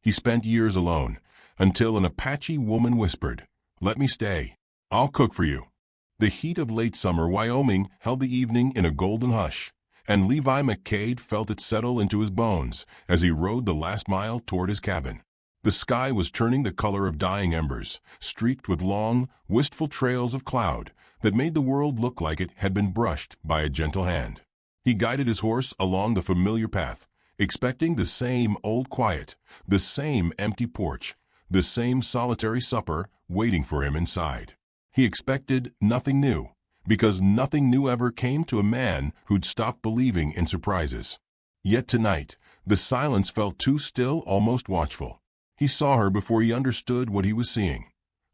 He spent years alone, until an Apache woman whispered, "Let me stay. I'll cook for you." The heat of late summer Wyoming held the evening in a golden hush, and Levi McCade felt it settle into his bones as he rode the last mile toward his cabin. The sky was turning the color of dying embers, streaked with long, wistful trails of cloud that made the world look like it had been brushed by a gentle hand. He guided his horse along the familiar path, expecting the same old quiet, the same empty porch, the same solitary supper waiting for him inside. He expected nothing new, because nothing new ever came to a man who'd stopped believing in surprises. Yet tonight, the silence felt too still, almost watchful. He saw her before he understood what he was seeing.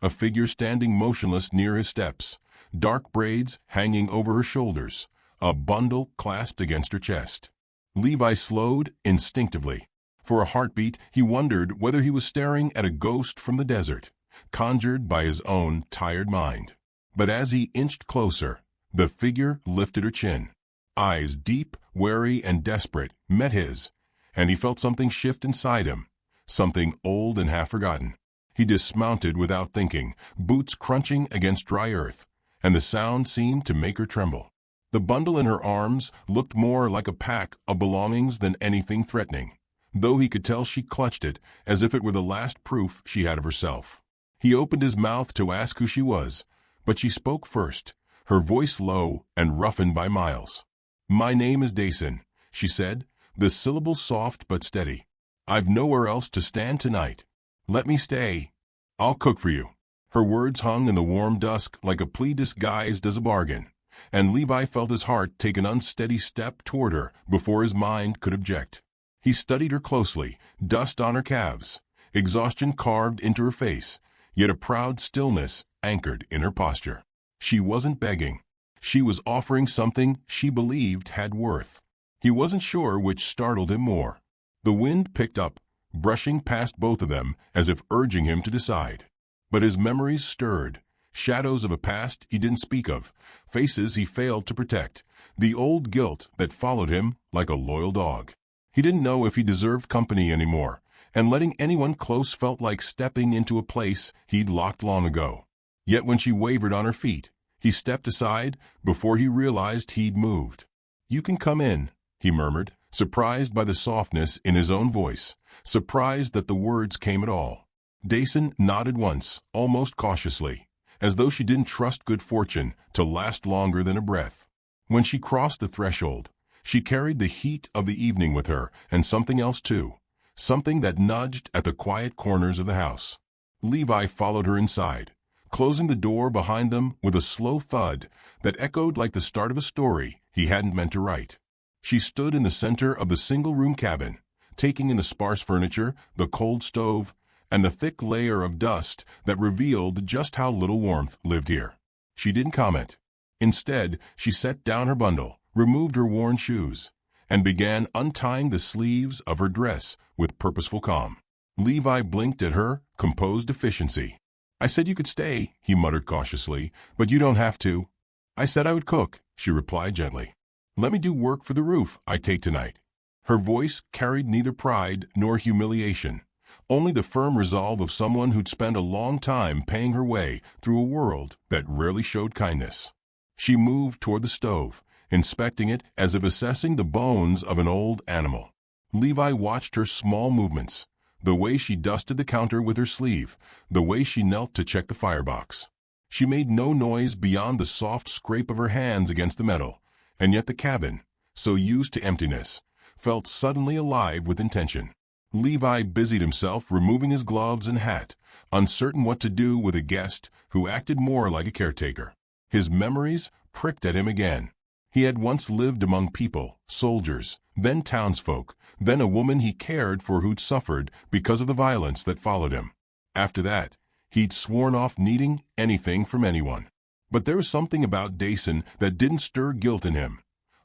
A figure standing motionless near his steps, dark braids hanging over her shoulders, a bundle clasped against her chest. Levi slowed instinctively. For a heartbeat, he wondered whether he was staring at a ghost from the desert, conjured by his own tired mind. But as he inched closer, the figure lifted her chin. Eyes deep, wary, and desperate met his, and he felt something shift inside him, something old and half-forgotten. He dismounted without thinking, boots crunching against dry earth, and the sound seemed to make her tremble. The bundle in her arms looked more like a pack of belongings than anything threatening, though he could tell she clutched it as if it were the last proof she had of herself. He opened his mouth to ask who she was, but she spoke first, her voice low and roughened by miles. "My name is Dasan," she said, the syllables soft but steady. "I've nowhere else to stand tonight. Let me stay. I'll cook for you." Her words hung in the warm dusk like a plea disguised as a bargain, and Levi felt his heart take an unsteady step toward her before his mind could object. He studied her closely, dust on her calves, exhaustion carved into her face, yet a proud stillness anchored in her posture. She wasn't begging. She was offering something she believed had worth. He wasn't sure which startled him more. The wind picked up, brushing past both of them as if urging him to decide. But his memories stirred, shadows of a past he didn't speak of, faces he failed to protect, the old guilt that followed him like a loyal dog. He didn't know if he deserved company anymore, and letting anyone close felt like stepping into a place he'd locked long ago. Yet when she wavered on her feet, he stepped aside before he realized he'd moved. "You can come in," he murmured, surprised by the softness in his own voice, surprised that the words came at all. Dasan nodded once, almost cautiously, as though she didn't trust good fortune to last longer than a breath. When she crossed the threshold, she carried the heat of the evening with her, and something else too, something that nudged at the quiet corners of the house. Levi followed her inside, closing the door behind them with a slow thud that echoed like the start of a story he hadn't meant to write. She stood in the center of the single-room cabin, taking in the sparse furniture, the cold stove, and the thick layer of dust that revealed just how little warmth lived here. She didn't comment. Instead, she set down her bundle, removed her worn shoes, and began untying the sleeves of her dress with purposeful calm. Levi blinked at her composed efficiency. "I said you could stay," he muttered cautiously, "but you don't have to." "I said I would cook," she replied gently. "Let me do work for the roof I take tonight." Her voice carried neither pride nor humiliation, only the firm resolve of someone who'd spent a long time paying her way through a world that rarely showed kindness. She moved toward the stove, inspecting it as if assessing the bones of an old animal. Levi watched her small movements, the way she dusted the counter with her sleeve, the way she knelt to check the firebox. She made no noise beyond the soft scrape of her hands against the metal, and yet the cabin, so used to emptiness, felt suddenly alive with intention. Levi busied himself removing his gloves and hat, uncertain what to do with a guest who acted more like a caretaker. His memories pricked at him again. He had once lived among people, soldiers, then townsfolk, then a woman he cared for who'd suffered because of the violence that followed him. After that, he'd sworn off needing anything from anyone. But there was something about Dasan that didn't stir guilt in him,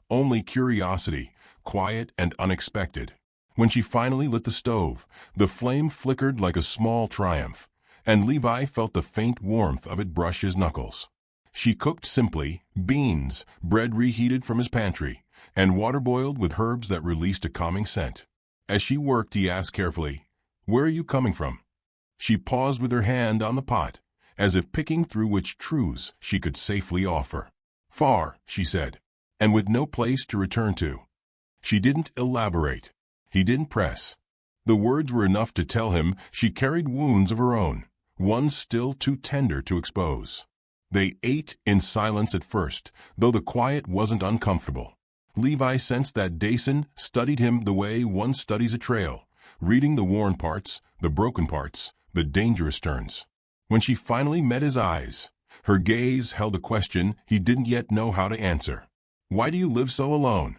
only curiosity, quiet and unexpected. When she finally lit the stove, the flame flickered like a small triumph, and Levi felt the faint warmth of it brush his knuckles. She cooked simply, beans, bread reheated from his pantry, and water boiled with herbs that released a calming scent. As she worked, he asked carefully, Where are you coming from?" She paused with her hand on the pot, as if picking through which truths she could safely offer. "Far," she said, "and with no place to return to." She didn't elaborate. He didn't press. The words were enough to tell him she carried wounds of her own, one still too tender to expose. They ate in silence at first, though the quiet wasn't uncomfortable. Levi sensed that Dasan studied him the way one studies a trail, reading the worn parts, the broken parts, the dangerous turns. When she finally met his eyes, her gaze held a question he didn't yet know how to answer. "Why do you live so alone?"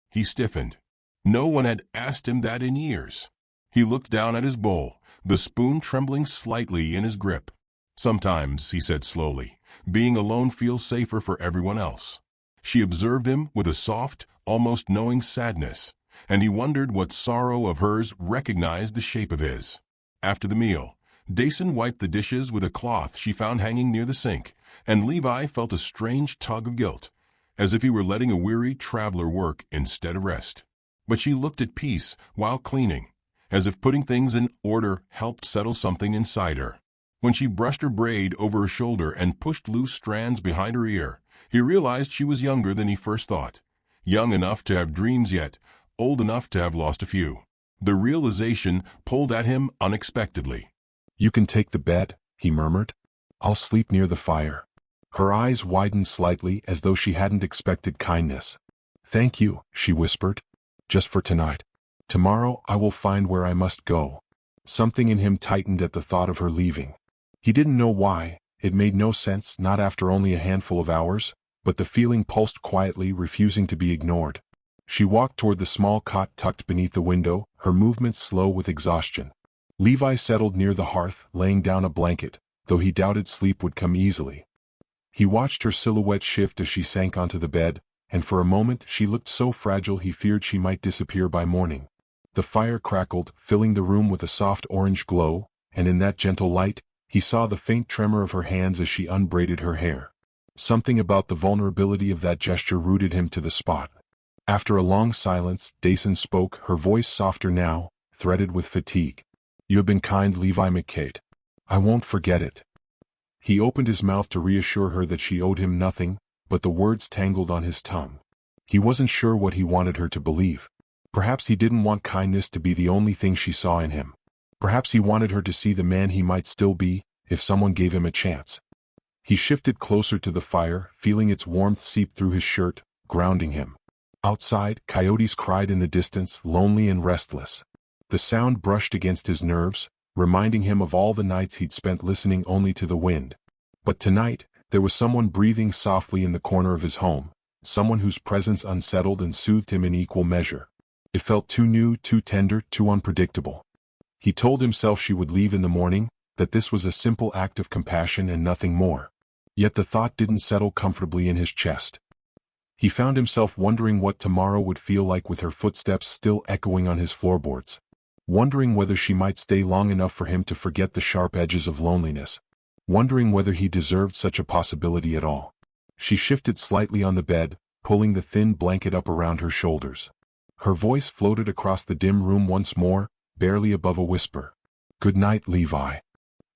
He stiffened. No one had asked him that in years. He looked down at his bowl, the spoon trembling slightly in his grip. "Sometimes," he said slowly, "being alone feels safer for everyone else." She observed him with a soft, almost knowing sadness, and he wondered what sorrow of hers recognized the shape of his. After the meal, Dasan wiped the dishes with a cloth she found hanging near the sink, and Levi felt a strange tug of guilt, as if he were letting a weary traveler work instead of rest. But she looked at peace while cleaning, as if putting things in order helped settle something inside her. When she brushed her braid over her shoulder and pushed loose strands behind her ear, he realized she was younger than he first thought. Young enough to have dreams yet, old enough to have lost a few. The realization pulled at him unexpectedly. "You can take the bed," he murmured. "I'll sleep near the fire." Her eyes widened slightly as though she hadn't expected kindness. "Thank you," she whispered. "Just for tonight. Tomorrow I will find where I must go." Something in him tightened at the thought of her leaving. He didn't know why. It made no sense, not after only a handful of hours, but the feeling pulsed quietly, refusing to be ignored. She walked toward the small cot tucked beneath the window, her movements slow with exhaustion. Levi settled near the hearth, laying down a blanket, though he doubted sleep would come easily. He watched her silhouette shift as she sank onto the bed, and for a moment she looked so fragile he feared she might disappear by morning. The fire crackled, filling the room with a soft orange glow, and in that gentle light, he saw the faint tremor of her hands as she unbraided her hair. Something about the vulnerability of that gesture rooted him to the spot. After a long silence, Dasan spoke, her voice softer now, threaded with fatigue. "You have been kind, Levi McCade. I won't forget it." He opened his mouth to reassure her that she owed him nothing, but the words tangled on his tongue. He wasn't sure what he wanted her to believe. Perhaps he didn't want kindness to be the only thing she saw in him. Perhaps he wanted her to see the man he might still be, if someone gave him a chance. He shifted closer to the fire, feeling its warmth seep through his shirt, grounding him. Outside, coyotes cried in the distance, lonely and restless. The sound brushed against his nerves, reminding him of all the nights he'd spent listening only to the wind. But tonight, there was someone breathing softly in the corner of his home, someone whose presence unsettled and soothed him in equal measure. It felt too new, too tender, too unpredictable. He told himself she would leave in the morning, that this was a simple act of compassion and nothing more. Yet the thought didn't settle comfortably in his chest. He found himself wondering what tomorrow would feel like with her footsteps still echoing on his floorboards. Wondering whether she might stay long enough for him to forget the sharp edges of loneliness. Wondering whether he deserved such a possibility at all. She shifted slightly on the bed, pulling the thin blanket up around her shoulders. Her voice floated across the dim room once more, barely above a whisper. "Good night, Levi."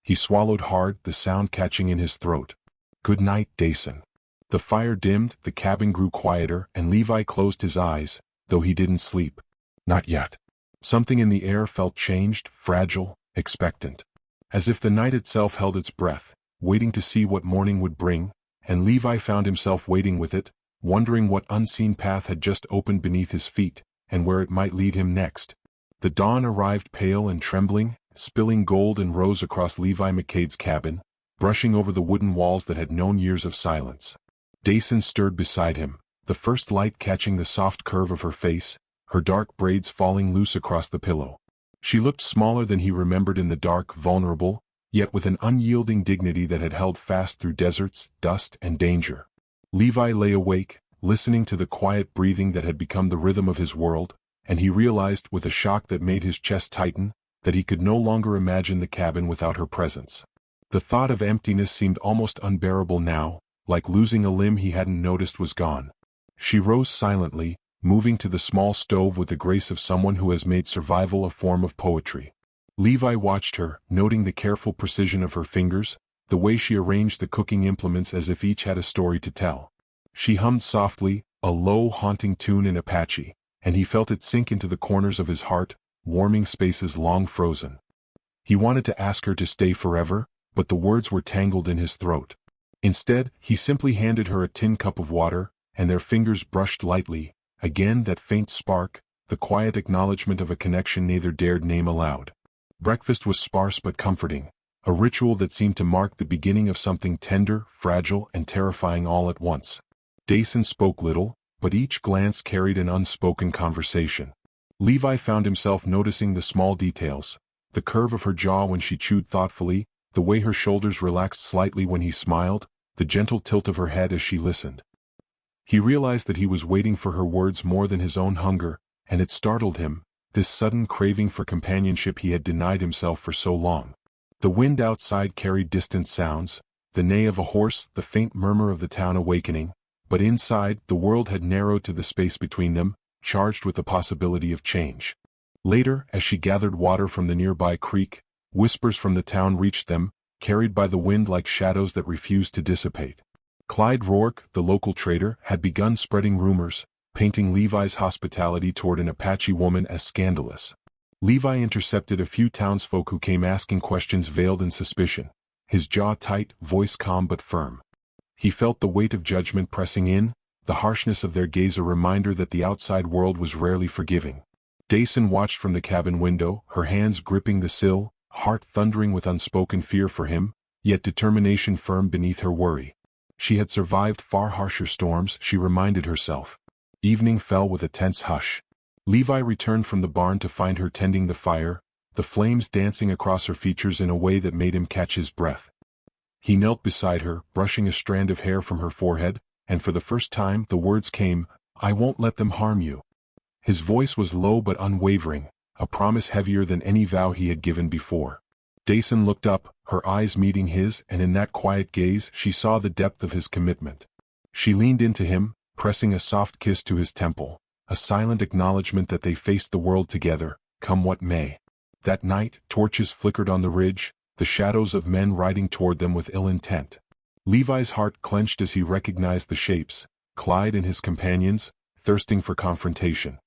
He swallowed hard, the sound catching in his throat. "Good night, Dasan." The fire dimmed, the cabin grew quieter, and Levi closed his eyes, though he didn't sleep. Not yet. Something in the air felt changed, fragile, expectant. As if the night itself held its breath, waiting to see what morning would bring, and Levi found himself waiting with it, wondering what unseen path had just opened beneath his feet, and where it might lead him next. The dawn arrived pale and trembling, spilling gold and rose across Levi McCade's cabin, brushing over the wooden walls that had known years of silence. Dasan stirred beside him, the first light catching the soft curve of her face, her dark braids falling loose across the pillow. She looked smaller than he remembered in the dark, vulnerable, yet with an unyielding dignity that had held fast through deserts, dust, and danger. Levi lay awake, listening to the quiet breathing that had become the rhythm of his world, and he realized with a shock that made his chest tighten, that he could no longer imagine the cabin without her presence. The thought of emptiness seemed almost unbearable now, like losing a limb he hadn't noticed was gone. She rose silently, moving to the small stove with the grace of someone who has made survival a form of poetry. Levi watched her, noting the careful precision of her fingers, the way she arranged the cooking implements as if each had a story to tell. She hummed softly, a low, haunting tune in Apache, and he felt it sink into the corners of his heart, warming spaces long frozen. He wanted to ask her to stay forever, but the words were tangled in his throat. Instead, he simply handed her a tin cup of water, and their fingers brushed lightly, again that faint spark, the quiet acknowledgement of a connection neither dared name aloud. Breakfast was sparse but comforting, a ritual that seemed to mark the beginning of something tender, fragile, and terrifying all at once. Dasan spoke little, but each glance carried an unspoken conversation. Levi found himself noticing the small details, the curve of her jaw when she chewed thoughtfully, the way her shoulders relaxed slightly when he smiled, the gentle tilt of her head as she listened. He realized that he was waiting for her words more than his own hunger, and it startled him, this sudden craving for companionship he had denied himself for so long. The wind outside carried distant sounds, the neigh of a horse, the faint murmur of the town awakening, but inside, the world had narrowed to the space between them, charged with the possibility of change. Later, as she gathered water from the nearby creek, whispers from the town reached them, carried by the wind like shadows that refused to dissipate. Clyde Rourke, the local trader, had begun spreading rumors, painting Levi's hospitality toward an Apache woman as scandalous. Levi intercepted a few townsfolk who came asking questions veiled in suspicion, his jaw tight, voice calm but firm. He felt the weight of judgment pressing in, the harshness of their gaze a reminder that the outside world was rarely forgiving. Dasan watched from the cabin window, her hands gripping the sill, heart thundering with unspoken fear for him, yet determination firm beneath her worry. She had survived far harsher storms, she reminded herself. Evening fell with a tense hush. Levi returned from the barn to find her tending the fire, the flames dancing across her features in a way that made him catch his breath. He knelt beside her, brushing a strand of hair from her forehead, and for the first time the words came, "I won't let them harm you." His voice was low but unwavering, a promise heavier than any vow he had given before. Dasan looked up, her eyes meeting his, and in that quiet gaze she saw the depth of his commitment. She leaned into him, pressing a soft kiss to his temple, a silent acknowledgement that they faced the world together, come what may. That night, torches flickered on the ridge, the shadows of men riding toward them with ill intent. Levi's heart clenched as he recognized the shapes, Clyde and his companions, thirsting for confrontation.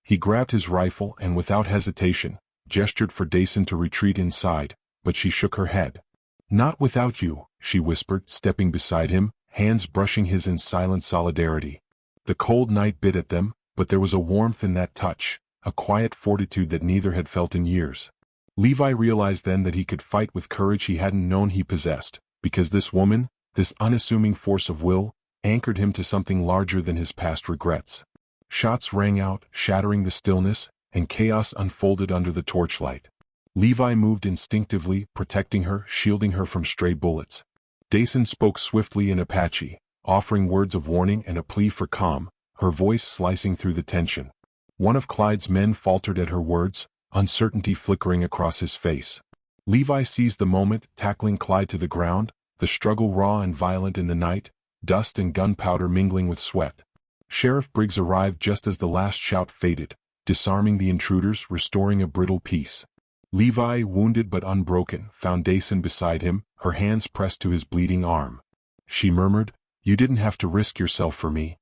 He grabbed his rifle and without hesitation, gestured for Dasan to retreat inside, but she shook her head. "Not without you," she whispered, stepping beside him, hands brushing his in silent solidarity. The cold night bit at them, but there was a warmth in that touch, a quiet fortitude that neither had felt in years. Levi realized then that he could fight with courage he hadn't known he possessed, because this woman, this unassuming force of will, anchored him to something larger than his past regrets. Shots rang out, shattering the stillness, and chaos unfolded under the torchlight. Levi moved instinctively, protecting her, shielding her from stray bullets. Dasan spoke swiftly in Apache, offering words of warning and a plea for calm, her voice slicing through the tension. One of Clyde's men faltered at her words, uncertainty flickering across his face. Levi seized the moment, tackling Clyde to the ground, the struggle raw and violent in the night, dust and gunpowder mingling with sweat. Sheriff Briggs arrived just as the last shout faded, disarming the intruders, restoring a brittle peace. Levi, wounded but unbroken, found Dasan beside him, her hands pressed to his bleeding arm. She murmured, "You didn't have to risk yourself for me."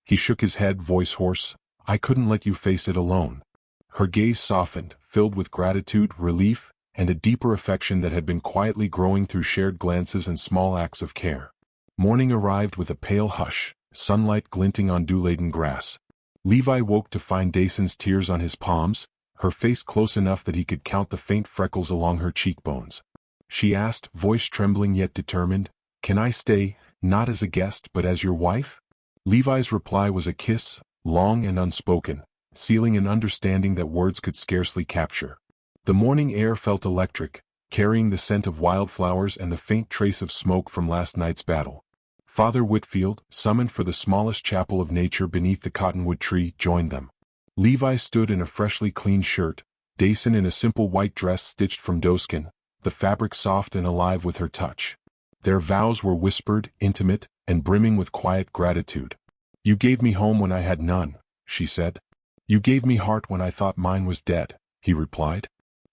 He shook his head, voice hoarse, "I couldn't let you face it alone." Her gaze softened, filled with gratitude, relief, and a deeper affection that had been quietly growing through shared glances and small acts of care. Morning arrived with a pale hush, sunlight glinting on dew-laden grass. Levi woke to find Dasan's tears on his palms, her face close enough that he could count the faint freckles along her cheekbones. She asked, voice trembling yet determined, "Can I stay, not as a guest but as your wife?" Levi's reply was a kiss, long and unspoken, sealing an understanding that words could scarcely capture. The morning air felt electric, carrying the scent of wildflowers and the faint trace of smoke from last night's battle. Father Whitfield, summoned for the smallest chapel of nature beneath the cottonwood tree, joined them. Levi stood in a freshly cleaned shirt, Dasan in a simple white dress stitched from doeskin, the fabric soft and alive with her touch. Their vows were whispered, intimate, and brimming with quiet gratitude. "You gave me home when I had none," she said. "You gave me heart when I thought mine was dead," he replied.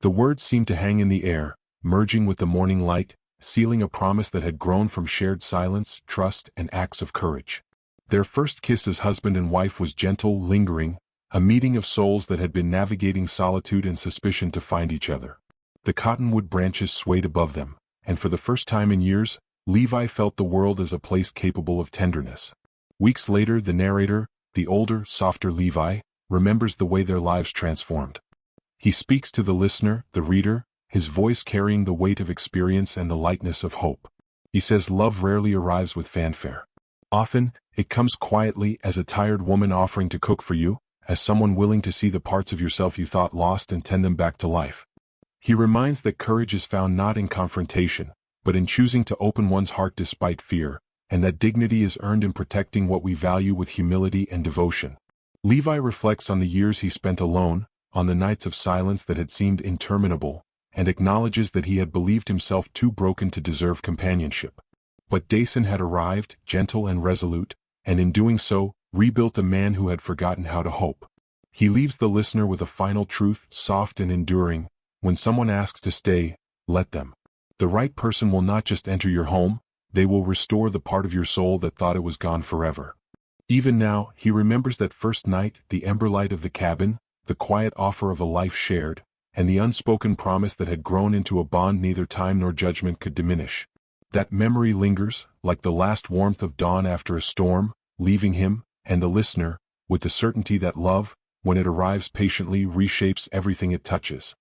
The words seemed to hang in the air, merging with the morning light, sealing a promise that had grown from shared silence, trust, and acts of courage. Their first kiss as husband and wife was gentle, lingering, a meeting of souls that had been navigating solitude and suspicion to find each other. The cottonwood branches swayed above them, and for the first time in years, Levi felt the world as a place capable of tenderness. Weeks later, the narrator, the older, softer Levi, remembers the way their lives transformed. He speaks to the listener, the reader, his voice carrying the weight of experience and the lightness of hope. He says love rarely arrives with fanfare. Often, it comes quietly, as a tired woman offering to cook for you, as someone willing to see the parts of yourself you thought lost and tend them back to life. He reminds that courage is found not in confrontation, but in choosing to open one's heart despite fear, and that dignity is earned in protecting what we value with humility and devotion. Levi reflects on the years he spent alone, on the nights of silence that had seemed interminable, and acknowledges that he had believed himself too broken to deserve companionship. But Dasan had arrived, gentle and resolute, and in doing so, rebuilt a man who had forgotten how to hope. He leaves the listener with a final truth, soft and enduring: when someone asks to stay, let them. The right person will not just enter your home, they will restore the part of your soul that thought it was gone forever. Even now, he remembers that first night, the emberlight of the cabin, the quiet offer of a life shared, and the unspoken promise that had grown into a bond neither time nor judgment could diminish. That memory lingers, like the last warmth of dawn after a storm, leaving him, and the listener, with the certainty that love, when it arrives patiently, reshapes everything it touches.